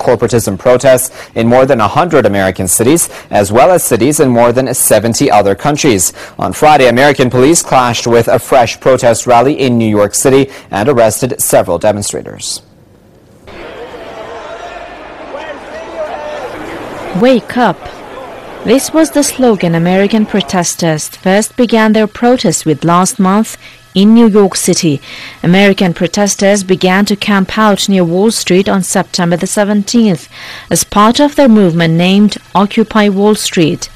anti-corporatism protests in more than 100 American cities, as well as cities in more than 70 other countries. On Friday, American police clashed with a fresh protest rally in New York City and arrested several demonstrators. Wake up! This was the slogan American protesters first began their protest with last month in New York City. American protesters began to camp out near Wall Street on September the 17th as part of their movement named Occupy Wall Street.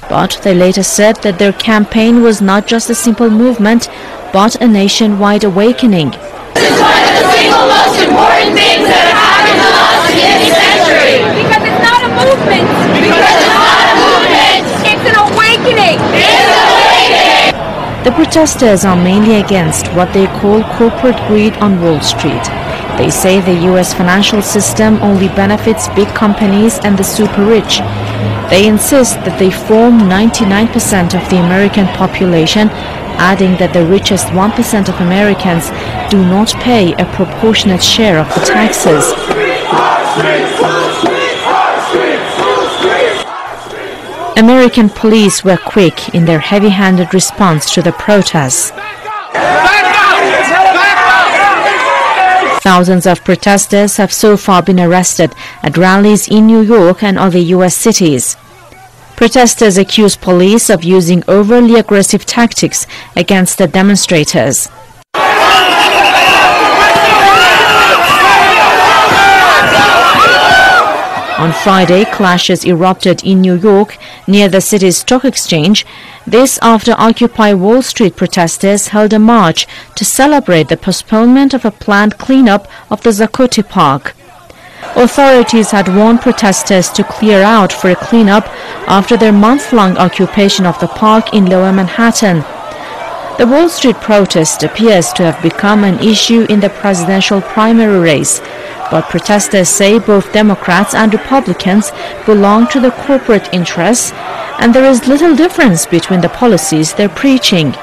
But they later said that their campaign was not just a simple movement, but a nationwide awakening. This is one of the single most important things that have happened in the last century. Because it's not a movement. Because it's not a movement. It's an awakening. It's an awakening. The protesters are mainly against what they call corporate greed on Wall Street. They say the U.S. financial system only benefits big companies and the super rich. They insist that they form 99% of the American population, adding that the richest 1% of Americans do not pay a proportionate share of the taxes. American police were quick in their heavy-handed response to the protests. Thousands of protesters have so far been arrested at rallies in New York and other U.S. cities. Protesters accuse police of using overly aggressive tactics against the demonstrators. On Friday, clashes erupted in New York near the city's stock exchange. This after Occupy Wall Street protesters held a march to celebrate the postponement of a planned cleanup of the Zuccotti Park. Authorities had warned protesters to clear out for a cleanup after their month-long occupation of the park in Lower Manhattan. The Wall Street protest appears to have become an issue in the presidential primary race, but protesters say both Democrats and Republicans belong to the corporate interests, and there is little difference between the policies they're preaching.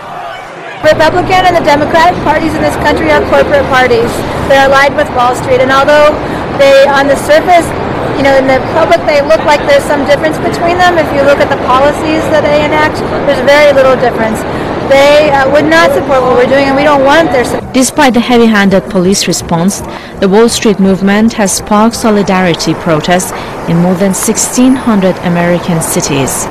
Republican and the Democratic parties in this country are corporate parties. They're allied with Wall Street, and although they, on the surface, in the public, they look like there's some difference between them. If you look at the policies that they enact, there's very little difference. They would not support what we're doing, and we don't want their support. Despite the heavy-handed police response, the Wall Street movement has sparked solidarity protests in more than 1,600 American cities.